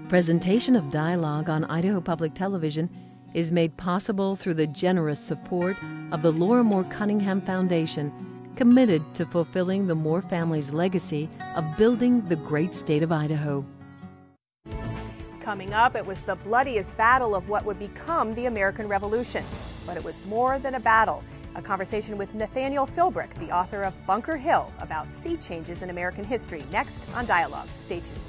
Presentation of dialogue on Idaho Public Television is made possible through the generous support of the Laura Moore Cunningham Foundation, committed to fulfilling the Moore family's legacy of building the great state of Idaho. Coming up, it was the bloodiest battle of what would become the American Revolution. But it was more than a battle. A conversation with Nathaniel Philbrick, the author of Bunker Hill, about sea changes in American history. Next on Dialogue. Stay tuned.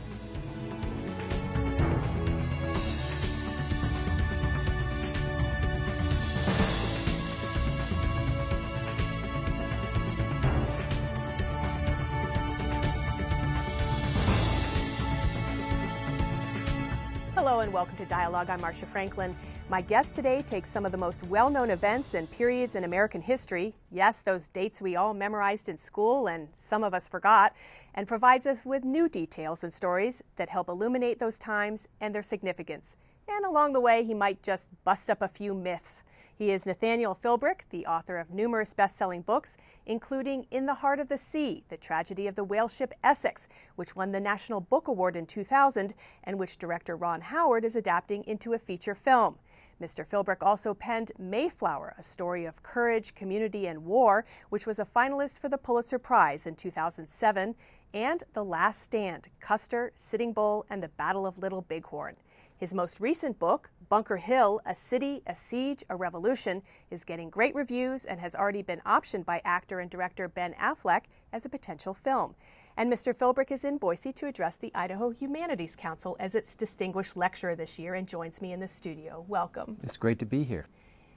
Hello and welcome to Dialogue. I'm Marcia Franklin. My guest today takes some of the most well-known events and periods in American history, yes, those dates we all memorized in school and some of us forgot, and provides us with new details and stories that help illuminate those times and their significance. And along the way, he might just bust up a few myths. He is Nathaniel Philbrick, the author of numerous best-selling books, including In the Heart of the Sea, The Tragedy of the Whaleship Essex, which won the National Book Award in 2000, and which director Ron Howard is adapting into a feature film. Mr. Philbrick also penned Mayflower, a story of courage, community, and war, which was a finalist for the Pulitzer Prize in 2007, and The Last Stand, Custer, Sitting Bull, and the Battle of Little Bighorn. His most recent book, Bunker Hill, A City, a Siege, a Revolution, is getting great reviews and has already been optioned by actor and director Ben Affleck as a potential film. And Mr. Philbrick is in Boise to address the Idaho Humanities Council as its distinguished lecturer this year and joins me in the studio. Welcome. It's great to be here.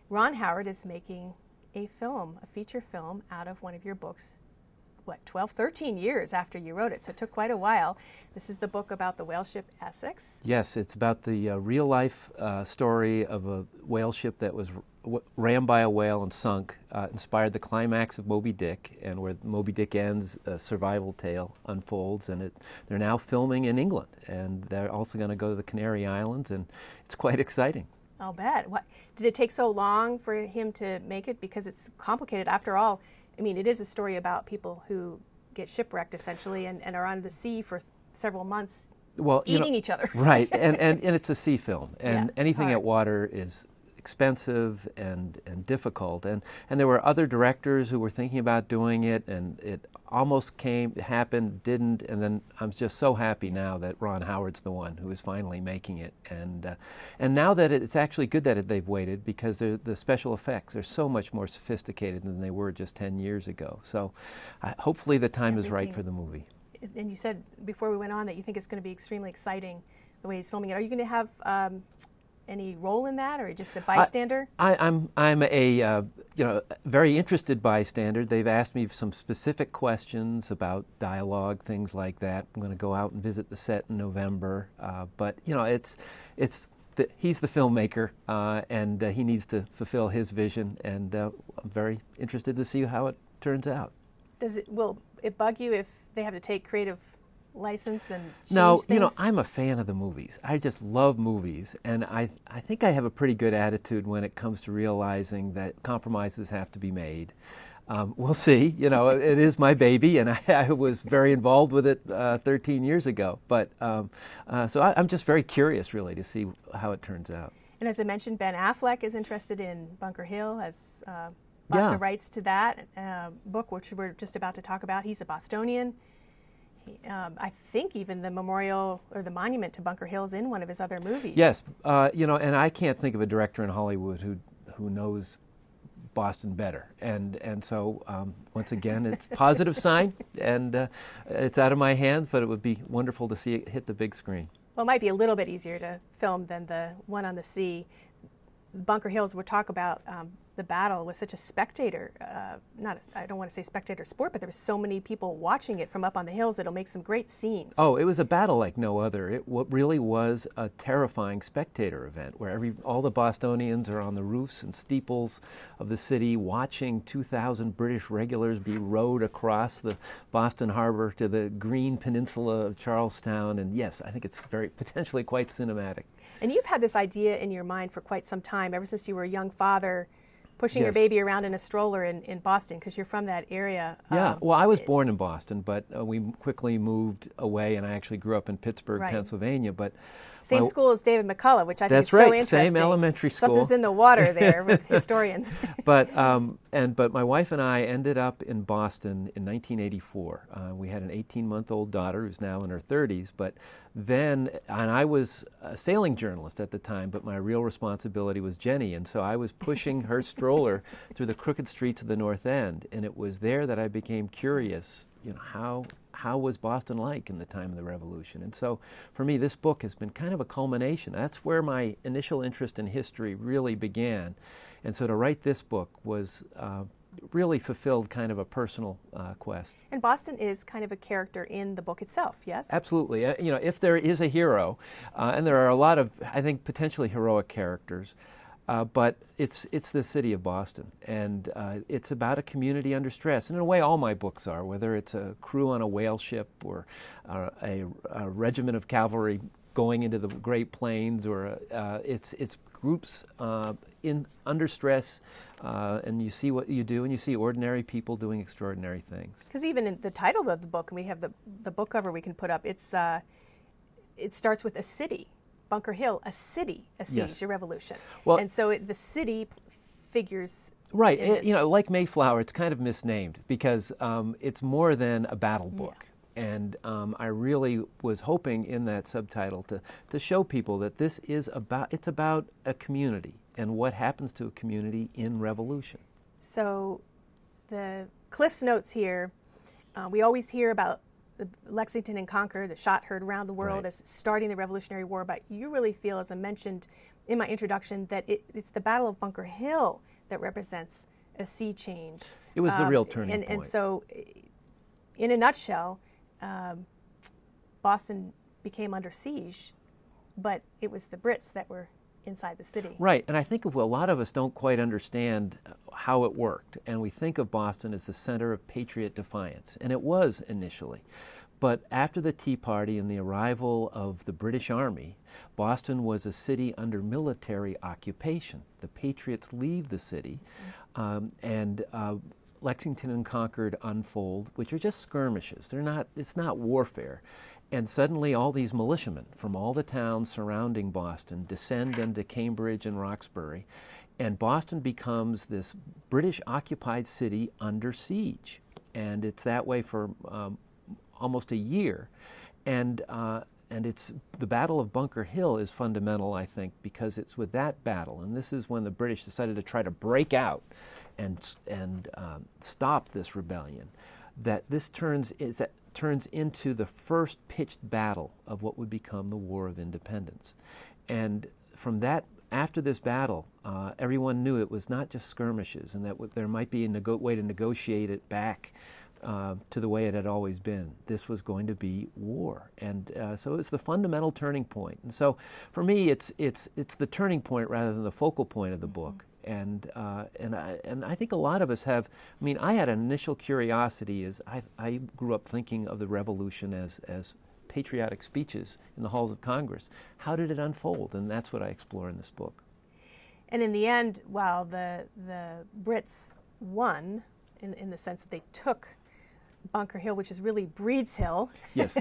Ron Howard is making a film, a feature film, out of one of your books, 12, 13 years after you wrote it, so it took quite a while. This is the book about the Whaleship Essex. Yes, it's about the real-life story of a whale ship that was rammed by a whale and sunk, inspired the climax of Moby Dick, and where Moby Dick ends, a survival tale unfolds, and they're now filming in England, and they're also going to go to the Canary Islands, and it's quite exciting. I'll bet. What, did it take so long for him to make it? Because it's complicated. After all, I mean, it is a story about people who get shipwrecked, essentially, and are on the sea for several months, eating each other. Right, and it's a sea film, and yeah, anything at water is expensive and difficult. And there were other directors who were thinking about doing it, and it almost happened, didn't, and then I'm just so happy now that Ron Howard's the one who is finally making it. And now that it's actually good that they've waited, because the special effects are so much more sophisticated than they were just 10 years ago. So hopefully the time is right for the movie. And you said before we went on that you think it's going to be extremely exciting the way he's filming it. Are you going to have any role in that, or just a bystander? I'm a very interested bystander. They've asked me some specific questions about dialogue, things like that. I'm going to go out and visit the set in November. But he's the filmmaker, and he needs to fulfill his vision. And I'm very interested to see how it turns out. Will it bug you if they have to take creative license and change No, things? I'm a fan of the movies. I just love movies, and I think I have a pretty good attitude when it comes to realizing that compromises have to be made. We'll see. It is my baby, and I was very involved with it 13 years ago. But so I'm just very curious, really, to see how it turns out. And as I mentioned, Ben Affleck is interested in Bunker Hill, has bought the rights to that book, which we're just about to talk about. He's a Bostonian. I think even the memorial or the monument to Bunker Hill is in one of his other movies. Yes, and I can't think of a director in Hollywood who knows Boston better, and so once again, it's a positive sign, and it's out of my hands, but it would be wonderful to see it hit the big screen. Well, it might be a little bit easier to film than the one on the sea. Bunker Hills, we'll talk about the battle was such a spectator, I don't want to say spectator sport, but there were so many people watching it from up on the hills that it'll make some great scenes. Oh, it was a battle like no other. It really was a terrifying spectator event where all the Bostonians are on the roofs and steeples of the city watching 2,000 British regulars be rowed across the Boston Harbor to the green peninsula of Charlestown. And yes, I think it's potentially quite cinematic. And you've had this idea in your mind for quite some time, ever since you were a young father, pushing your Yes. baby around in a stroller in Boston, because you're from that area. Yeah, well, I was born in Boston, but we quickly moved away, and I actually grew up in Pittsburgh, Right. Pennsylvania. But Same my- school as David McCullough, which I think That's is so right, interesting. same elementary school. Something's in the water there with historians. But my wife and I ended up in Boston in 1984. We had an 18-month-old daughter who's now in her 30s. But then, and I was a sailing journalist at the time, but my real responsibility was Jenny, and so I was pushing her stroller through the crooked streets of the North End, and it was there that I became curious. You know, how was Boston like in the time of the Revolution? And so, for me, this book has been kind of a culmination. That's where my initial interest in history really began. And so to write this book was really fulfilled kind of a personal quest. And Boston is kind of a character in the book itself, yes? Absolutely. You know, if there is a hero, and there are a lot of, I think, potentially heroic characters, but it's the city of Boston, and it's about a community under stress. And in a way, all my books are, whether it's a crew on a whale ship or a regiment of cavalry going into the Great Plains, or it's groups under stress, and you see what you do, and you see ordinary people doing extraordinary things. Because even in the title of the book, and we have the book cover we can put up, it starts with a city. Bunker Hill, a city, a siege, Yes. a revolution. Well, and so the city figures. Right. You know, like Mayflower, it's kind of misnamed because it's more than a battle book. Yeah. And I really was hoping in that subtitle to show people that this is it's about a community and what happens to a community in revolution. So the Cliff's Notes here, we always hear about Lexington and Concord, the shot heard around the world, Right. as starting the Revolutionary War, but you really feel, as I mentioned in my introduction, that it's the Battle of Bunker Hill that represents a sea change. It was the real turning point. And so, in a nutshell, Boston became under siege, but it was the Brits that were inside the city. Right, and I think a lot of us don't quite understand how it worked, and we think of Boston as the center of patriot defiance, and it was initially. But after the Tea Party and the arrival of the British Army, Boston was a city under military occupation. The Patriots leave the city, and Lexington and Concord unfold, which are just skirmishes. It's not warfare. And suddenly all these militiamen from all the towns surrounding Boston descend into Cambridge and Roxbury, and Boston becomes this British-occupied city under siege. And it's that way for almost a year. And it's the Battle of Bunker Hill is fundamental, I think, because it's with that battle, and this is when the British decided to try to break out and stop this rebellion, that this turns into the first pitched battle of what would become the War of Independence. And from that, after this battle, everyone knew it was not just skirmishes, and that there might be a way to negotiate it back to the way it had always been. This was going to be war, and so it's the fundamental turning point. And so, for me, it's the turning point rather than the focal point of the book. And I think a lot of us have. I mean, I had an initial curiosity as I grew up thinking of the Revolution as patriotic speeches in the halls of Congress. How did it unfold? And that's what I explore in this book. And in the end, while the Brits won, in the sense that they took Bunker Hill, which is really Breed's Hill. Yes.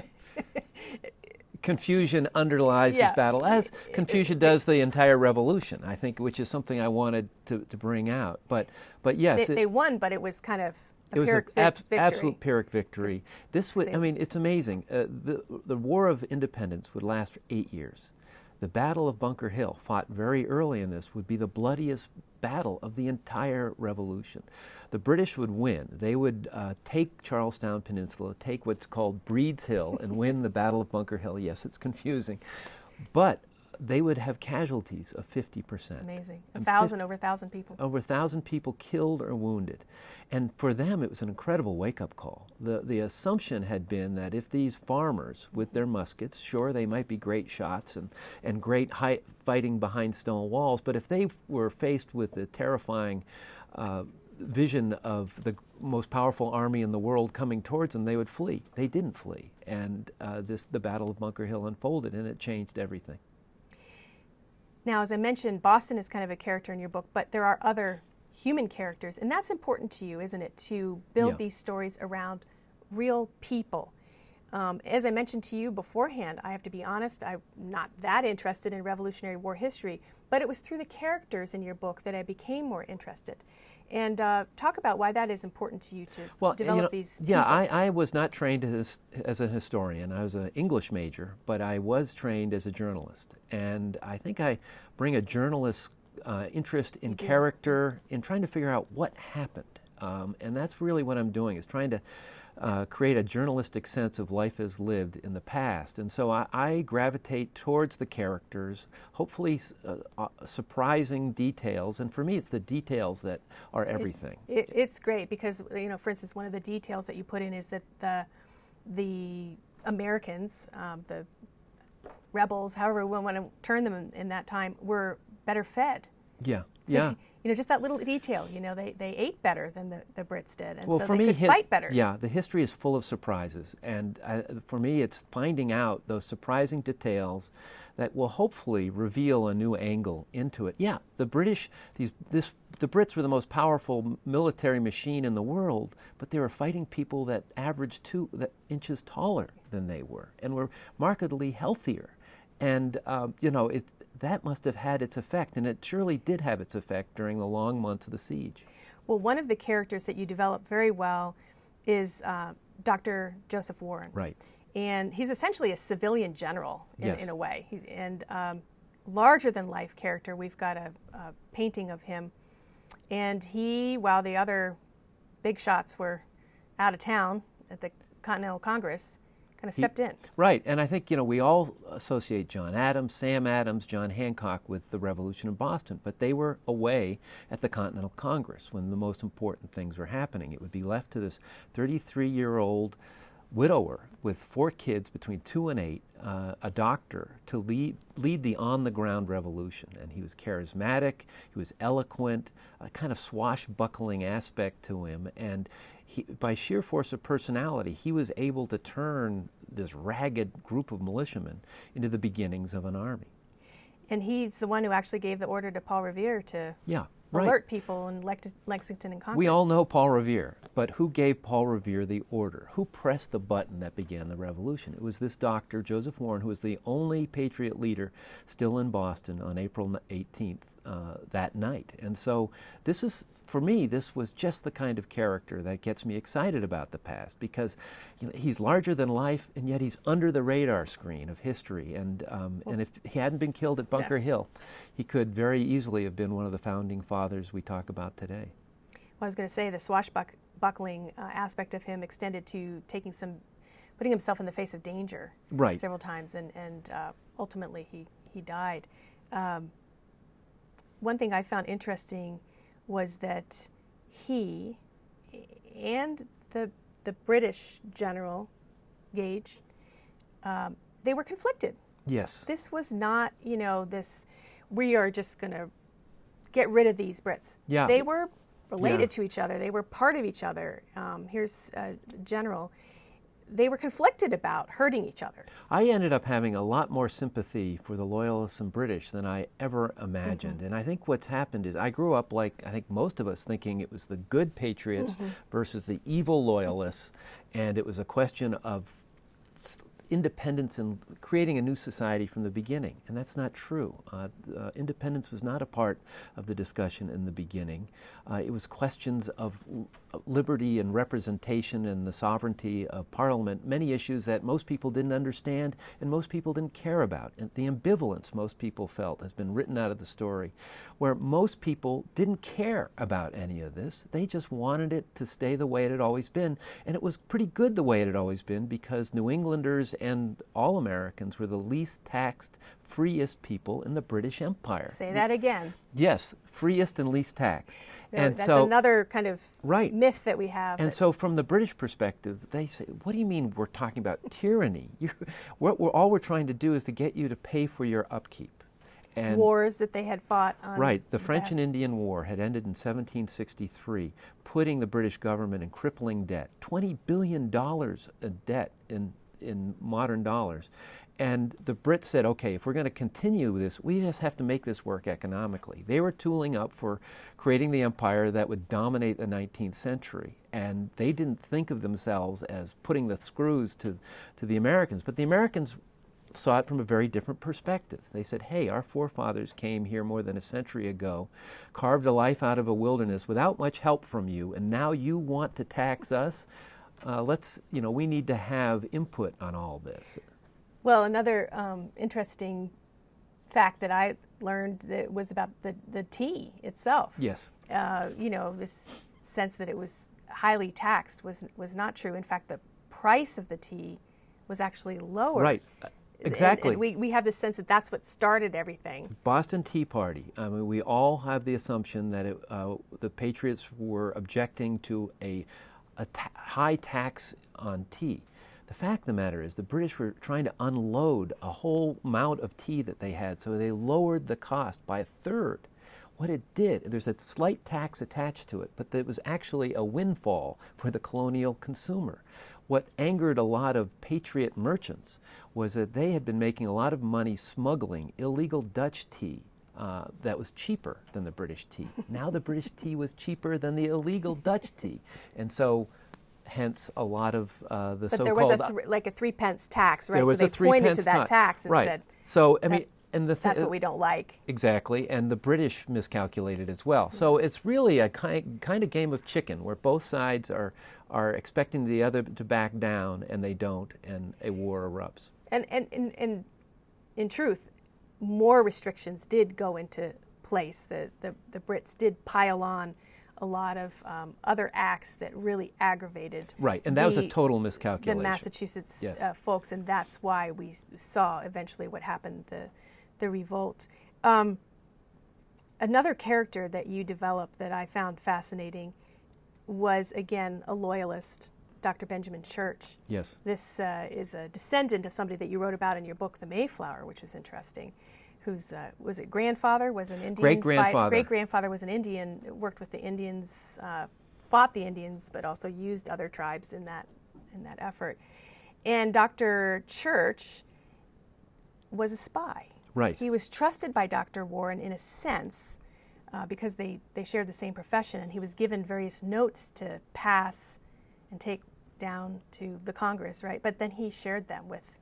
Confusion underlies this battle, as confusion does the entire revolution, I think, which is something I wanted to bring out. But yes. They won, but it was kind of it was an absolute Pyrrhic victory. This would, I mean, it's amazing. The War of Independence would last for 8 years. The Battle of Bunker Hill, fought very early in this, would be the bloodiest battle of the entire Revolution. The British would win. They would take Charlestown Peninsula, take what's called Breed's Hill, and win the Battle of Bunker Hill. Yes, it's confusing. But they would have casualties of 50%. Amazing. Over 1,000 people. Over 1,000 people killed or wounded. And for them, it was an incredible wake-up call. The assumption had been that if these farmers, with their muskets, sure, they might be great shots and great fighting behind stone walls, but if they were faced with the terrifying vision of the most powerful army in the world coming towards them, they would flee. They didn't flee. And the Battle of Bunker Hill unfolded, and it changed everything. Now, as I mentioned, Boston is kind of a character in your book, but there are other human characters. And that's important to you, isn't it, to build Yeah. these stories around real people. As I mentioned to you beforehand, I have to be honest, I'm not that interested in Revolutionary War history, but it was through the characters in your book that I became more interested. And talk about why that is important to you to develop these people. Yeah, I was not trained as a historian. I was an English major, but I was trained as a journalist. And I think I bring a journalist's interest in character, in trying to figure out what happened. And that's really what I'm doing, is trying to create a journalistic sense of life as lived in the past. And so I gravitate towards the characters, hopefully surprising details. And for me, it's the details that are everything. It's great because, for instance, one of the details that you put in is that the Americans, the rebels, however we want to turn them in that time, were better fed. Yeah, yeah. Just that little detail, they ate better than the Brits did, and well, so for they me, could fight better. Yeah, the history is full of surprises, and for me, it's finding out those surprising details that will hopefully reveal a new angle into it. Yeah, the British, the Brits were the most powerful military machine in the world, but they were fighting people that averaged 2 inches taller than they were, and were markedly healthier. And, that must have had its effect, and it surely did have its effect during the long months of the siege. Well, one of the characters that you develop very well is Dr. Joseph Warren. Right. And he's essentially a civilian general Yes. in a way. Larger-than-life character. We've got a painting of him. And he, while the other big shots were out of town at the Continental Congress, kind of stepped in. Right, and I think, we all associate John Adams, Sam Adams, John Hancock with the Revolution in Boston, but they were away at the Continental Congress when the most important things were happening. It would be left to this 33-year-old widower with 4 kids between 2 and 8, a doctor, to lead the on-the-ground revolution. And he was charismatic, he was eloquent, a kind of swashbuckling aspect to him, and by sheer force of personality, he was able to turn this ragged group of militiamen into the beginnings of an army. And he's the one who actually gave the order to Paul Revere to Right. alert people in Lexington and Concord. We all know Paul Revere, but who gave Paul Revere the order? Who pressed the button that began the revolution? It was this doctor, Joseph Warren, who was the only Patriot leader still in Boston on April 18th that night. And so this was, for me, this was just the kind of character that gets me excited about the past, because he's larger than life, and yet he's under the radar screen of history. And if he hadn't been killed at Bunker Hill, he could very easily have been one of the founding fathers we talk about today. Well, I was going to say the swashbuckling aspect of him extended to putting himself in the face of danger several times, and ultimately he died. One thing I found interesting was that he and the British general, Gage, they were conflicted. Yes. This was not, this, we are just going to get rid of these Brits. Yeah. They were related to each other. They were part of each other. Here's a general. They were conflicted about hurting each other. I ended up having a lot more sympathy for the Loyalists and British than I ever imagined. Mm-hmm. And I think what's happened is I grew up, like I think most of us, thinking it was the good Patriots versus the evil Loyalists, and it was a question of independence and creating a new society from the beginning. And that's not true. Independence was not a part of the discussion in the beginning. It was questions of liberty and representation and the sovereignty of Parliament, many issues that most people didn't understand and most people didn't care about. And the ambivalence most people felt has been written out of the story, where most people didn't care about any of this. They just wanted it to stay the way it had always been. And it was pretty good the way it had always been, because New Englanders and all Americans were the least taxed, freest people in the British Empire. Say that again. Yes, freest and least taxed. And that's another kind of myth that we have. And so from the British perspective, they say, what do you mean we're talking about tyranny? All we're trying to do is to get you to pay for your upkeep. And wars that they had fought on. Right. The French and Indian War had ended in 1763, putting the British government in crippling debt. $20 billion in debt in in modern dollars. And the Brits said, okay, if we're going to continue this, we just have to make this work economically. They were tooling up for creating the empire that would dominate the 19th century. And they didn't think of themselves as putting the screws to the Americans. But the Americans saw it from a very different perspective. They said, hey, our forefathers came here more than a century ago, carved a life out of a wilderness without much help from you, and now you want to tax us? We need to have input on all this. Well, another interesting fact that I learned that was about the tea itself. Yes. This sense that it was highly taxed was not true. In fact, the price of the tea was actually lower. Right. Exactly. And we have this sense that that's what started everything. Boston Tea Party. I mean, we all have the assumption that the Patriots were objecting to a high tax on tea. The fact of the matter is the British were trying to unload a whole amount of tea that they had, so they lowered the cost by a third. What it did, there's a slight tax attached to it, but it was actually a windfall for the colonial consumer. What angered a lot of Patriot merchants was that they had been making a lot of money smuggling illegal Dutch tea that was cheaper than the British tea. Now the British tea was cheaper than the illegal Dutch tea. And so hence a lot of the so-called... But there was like a 3 pence tax, right? There was so they pointed to that tax and right. said, so, I mean, and that's what we don't like. Exactly, and the British miscalculated as well. So it's really a kind of game of chicken where both sides are expecting the other to back down, and they don't, and a war erupts. And in truth, more restrictions did go into place. The Brits did pile on a lot of other acts that really aggravated. Right, and that was a total miscalculation. The Massachusetts yes. Folks, and that's why we saw eventually what happened, the revolt. Another character that you developed that I found fascinating was, again, a loyalist, Dr. Benjamin Church. Yes. This is a descendant of somebody that you wrote about in your book, The Mayflower, which is interesting. Whose was it? Grandfather was an Indian. Great-grandfather. Great-grandfather was an Indian. Worked with the Indians, fought the Indians, but also used other tribes in that effort. And Dr. Church was a spy. Right. He was trusted by Dr. Warren in a sense because they shared the same profession, and he was given various notes to pass and take down to the Congress, right? But then he shared them with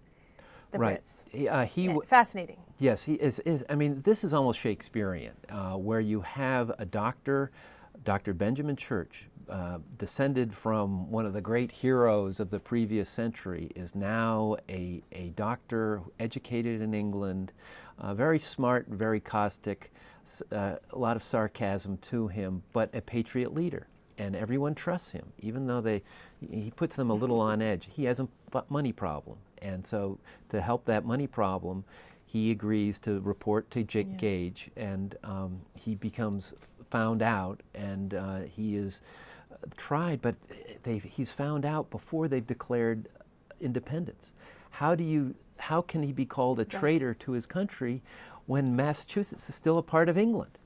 the Brits. Fascinating. Yes, he is. I mean, this is almost Shakespearean, where you have a doctor, Dr. Benjamin Church, descended from one of the great heroes of the previous century, is now a doctor educated in England, very smart, very caustic, a lot of sarcasm to him, but a patriot leader. And everyone trusts him, even though he puts them a little on edge. He has a money problem. And so to help that money problem, he agrees to report to Gage, and he becomes found out, and he is tried, but he's found out before they've declared independence. How can he be called a traitor to his country when Massachusetts is still a part of England?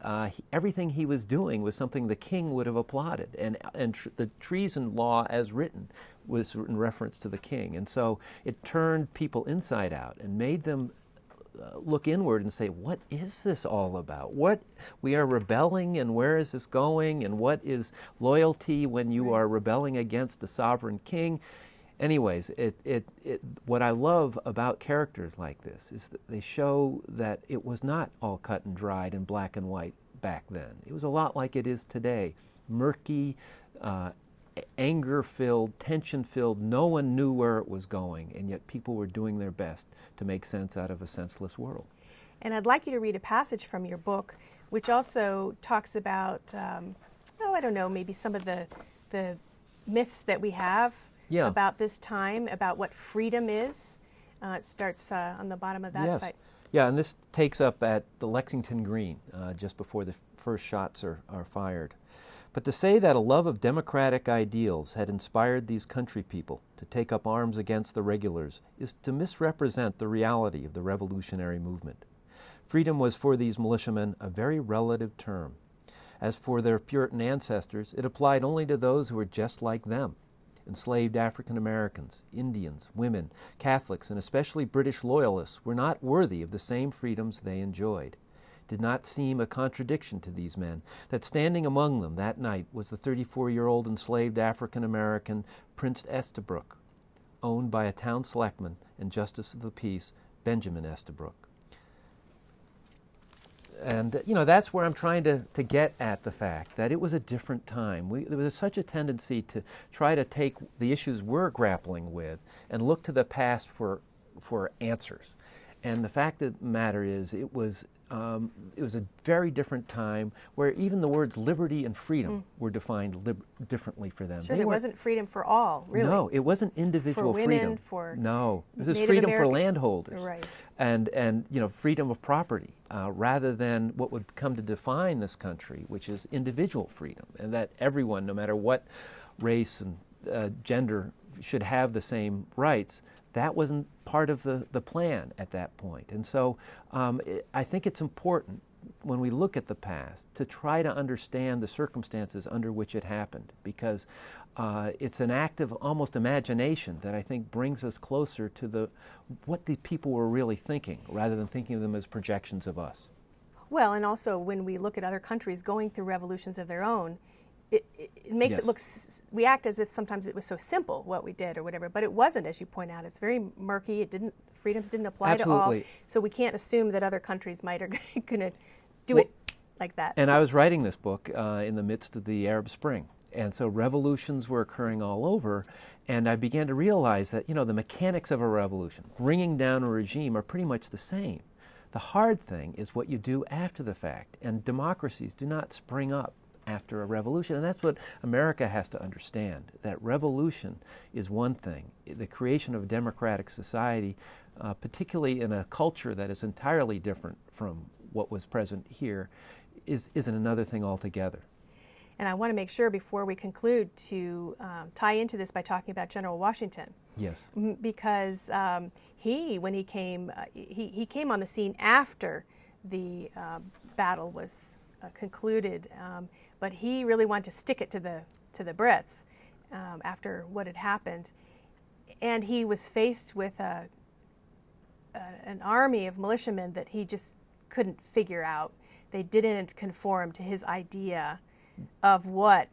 Everything he was doing was something the king would have applauded, and the treason law as written was in reference to the king. And so it turned people inside out and made them look inward and say, what is this all about? We are rebelling, and where is this going? And what is loyalty when you are rebelling against the sovereign king? Anyways, what I love about characters like this is that they show that it was not all cut and dried and black and white back then. It was a lot like it is today. Murky, anger-filled, tension-filled. No one knew where it was going, and yet people were doing their best to make sense out of a senseless world. And I'd like you to read a passage from your book, which also talks about, I don't know, maybe some of the myths that we have about this time, about what freedom is. It starts on the bottom of that site. Yeah, and this takes up at the Lexington Green, just before the first shots are fired. But to say that a love of democratic ideals had inspired these country people to take up arms against the regulars is to misrepresent the reality of the revolutionary movement. Freedom was for these militiamen a very relative term. As for their Puritan ancestors, it applied only to those who were just like them. enslaved African Americans, Indians, women, Catholics, and especially British loyalists were not worthy of the same freedoms they enjoyed. It did not seem a contradiction to these men that standing among them that night was the 34-year-old enslaved African American Prince Estabrook, owned by a town selectman and justice of the peace, Benjamin Estabrook. And, that's where I'm trying to get at the fact that it was a different time. There was such a tendency to try to take the issues we're grappling with and look to the past for answers. And the fact of the matter is, it was a very different time where even the words liberty and freedom were defined differently for them. Sure, there wasn't freedom for all, really. No, it wasn't individual for women, freedom. For no, it was Native freedom Americans. for landholders, right? And freedom of property, rather than what would come to define this country, which is individual freedom, and that everyone, no matter what race and gender, should have the same rights. That wasn't part of the plan at that point. And so I think it's important when we look at the past to try to understand the circumstances under which it happened, because it's an act of almost imagination that I think brings us closer to what the people were really thinking, rather than thinking of them as projections of us. Well, and also when we look at other countries going through revolutions of their own, it makes it look, we act as if sometimes it was so simple what we did or whatever, but it wasn't, as you point out. It's very murky. Freedoms didn't apply to all. So we can't assume that other countries are going to do it like that. And I was writing this book in the midst of the Arab Spring. And so revolutions were occurring all over, and I began to realize that, the mechanics of a revolution, bringing down a regime, are pretty much the same. The hard thing is what you do after the fact, and democracies do not spring up after a revolution. And that's what America has to understand, that revolution is one thing. The creation of a democratic society, particularly in a culture that is entirely different from what was present here, isn't another thing altogether. And I want to make sure before we conclude to tie into this by talking about General Washington. Yes. Because when he came, he came on the scene after the battle was concluded, but he really wanted to stick it to the Brits after what had happened, and he was faced with an army of militiamen that he just couldn't figure out. They didn't conform to his idea of what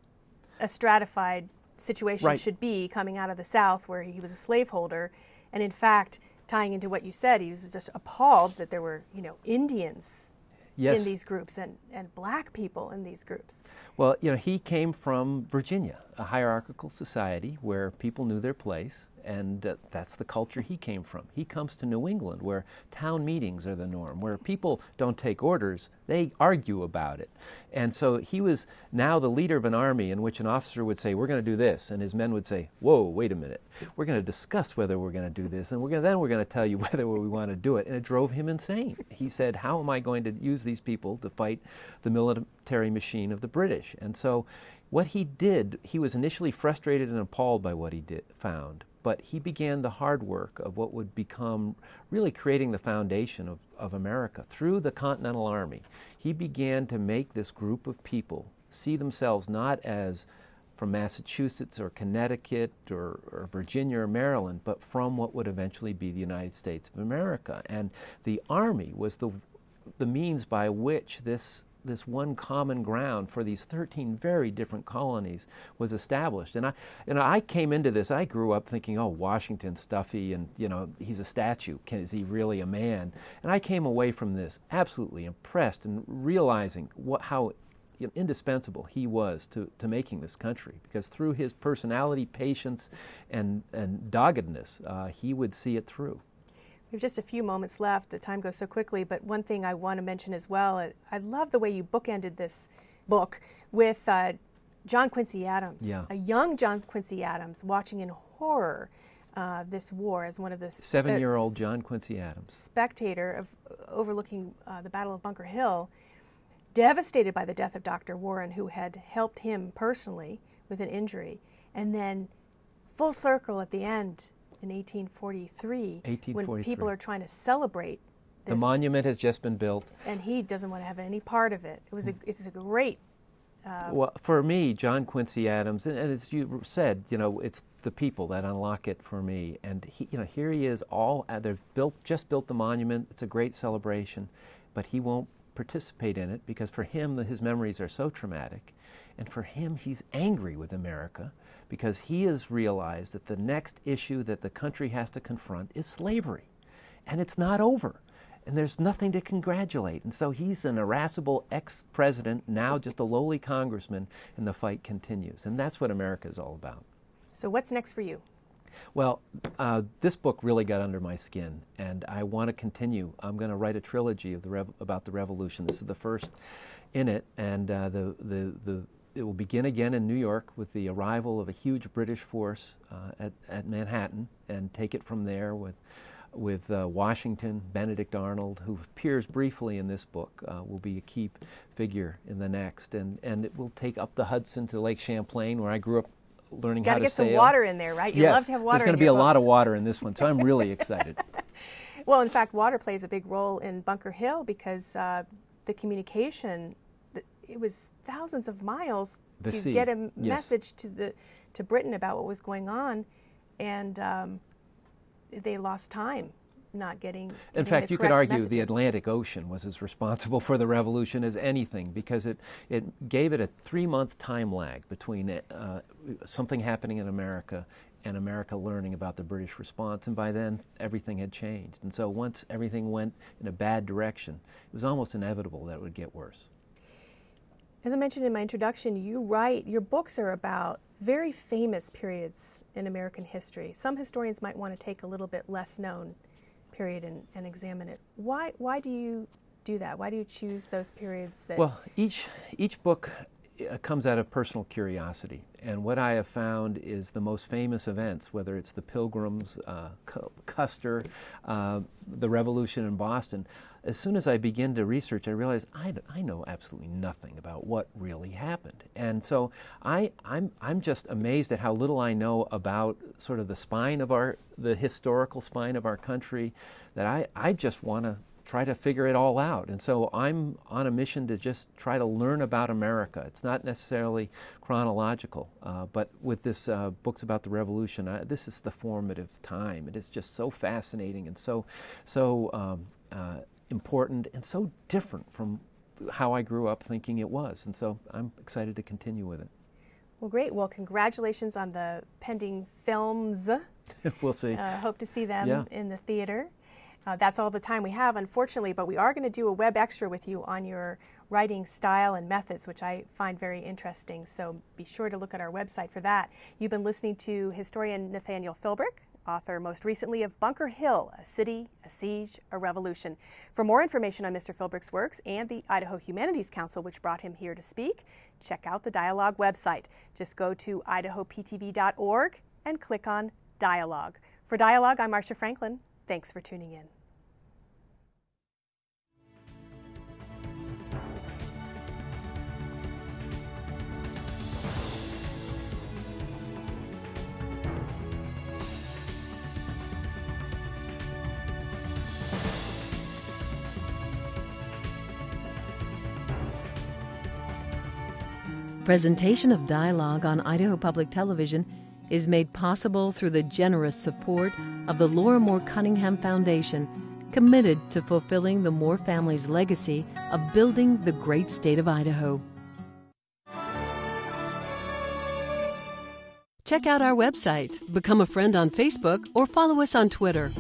a stratified situation should be coming out of the South, where he was a slaveholder, and in fact, tying into what you said, he was just appalled that there were Indians in these groups and black people in these groups. Well, he came from Virginia, a hierarchical society where people knew their place, and that's the culture he came from. He comes to New England, where town meetings are the norm, where people don't take orders, they argue about it. And so he was now the leader of an army in which an officer would say, we're going to do this, and his men would say, whoa, wait a minute, we're going to discuss whether we're going to do this, and then we're going to tell you whether we want to do it. And it drove him insane. He said, how am I going to use these people to fight the military machine of the British? And so what he did, he was initially frustrated and appalled by what he found. But he began the hard work of what would become really creating the foundation of America. Through the Continental Army, he began to make this group of people see themselves not as from Massachusetts or Connecticut or Virginia or Maryland, but from what would eventually be the United States of America. And the Army was the means by which this one common ground for these 13 very different colonies was established. And I came into this, I grew up thinking, oh, Washington's stuffy, and he's a statue. Is he really a man? And I came away from this absolutely impressed and realizing how indispensable he was to making this country, because through his personality, patience, and doggedness, he would see it through. We have just a few moments left. The time goes so quickly, but one thing I want to mention as well, I love the way you bookended this book with John Quincy Adams, a young John Quincy Adams watching in horror this war as one of the 7-year-old John Quincy Adams, spectator of overlooking the Battle of Bunker Hill, devastated by the death of Dr. Warren, who had helped him personally with an injury, and then full circle at the end. In 1843, when people are trying to celebrate this. The monument has just been built. And he doesn't want to have any part of it. It's a great Well, for me, John Quincy Adams, and as you said, it's the people that unlock it for me. And here he is. They've just built the monument. It's a great celebration, but he won't participate in it because for him, his memories are so traumatic, and for him, he's angry with America because he has realized that the next issue that the country has to confront is slavery, and it's not over. And there's nothing to congratulate. And so he's an irascible ex-president, now just a lowly congressman, and the fight continues. And that's what America is all about. So what's next for you? Well, this book really got under my skin, and I want to continue. I'm going to write a trilogy of about the Revolution. This is the first in it, and it will begin again in New York with the arrival of a huge British force at Manhattan, and take it from there with Washington. Benedict Arnold, who appears briefly in this book, will be a key figure in the next, and it will take up the Hudson to Lake Champlain, where I grew up learning how to sail. Got to get some water in there, right? You Yes, love to have water. There's going to be a lot of water in this one, so I'm really excited. Well, in fact, water plays a big role in Bunker Hill because the communication, it was thousands of miles to get a message to Britain about what was going on, and they lost time not getting In fact, you could argue messages. the Atlantic Ocean was as responsible for the revolution as anything, because it gave it a 3-month time lag between something happening in America and America learning about the British response, and by then everything had changed. And so once everything went in a bad direction, it was almost inevitable that it would get worse. As I mentioned in my introduction, your books are about very famous periods in American history. Some historians might want to take a little bit less known period and examine it. Why do you do that? Why do you choose those periods that... Well, each book comes out of personal curiosity, and what I have found is the most famous events, whether it's the Pilgrims, Custer, the Revolution in Boston. As soon as I begin to research, I realize I know absolutely nothing about what really happened, and so I'm just amazed at how little I know about sort of the historical spine of our country, that I just want to try to figure it all out. And so I'm on a mission to just try to learn about America. It's not necessarily chronological, but with this books about the Revolution, this is the formative time. It is just so fascinating and so important and so different from how I grew up thinking it was. And so I'm excited to continue with it. Well, great. Well, congratulations on the pending films. We'll see. Hope to see them in the theater. That's all the time we have, unfortunately, but we are going to do a web extra with you on your writing style and methods, which I find very interesting. So be sure to look at our website for that. You've been listening to historian Nathaniel Philbrick, author most recently of Bunker Hill, A City, a Siege, a Revolution. For more information on Mr. Philbrick's works and the Idaho Humanities Council, which brought him here to speak, check out the Dialogue website. Just go to idahoptv.org and click on Dialogue. For Dialogue, I'm Marcia Franklin. Thanks for tuning in. Presentation of Dialogue on Idaho Public Television is made possible through the generous support of the Laura Moore Cunningham Foundation, committed to fulfilling the Moore family's legacy of building the great state of Idaho. Check out our website, become a friend on Facebook, or follow us on Twitter.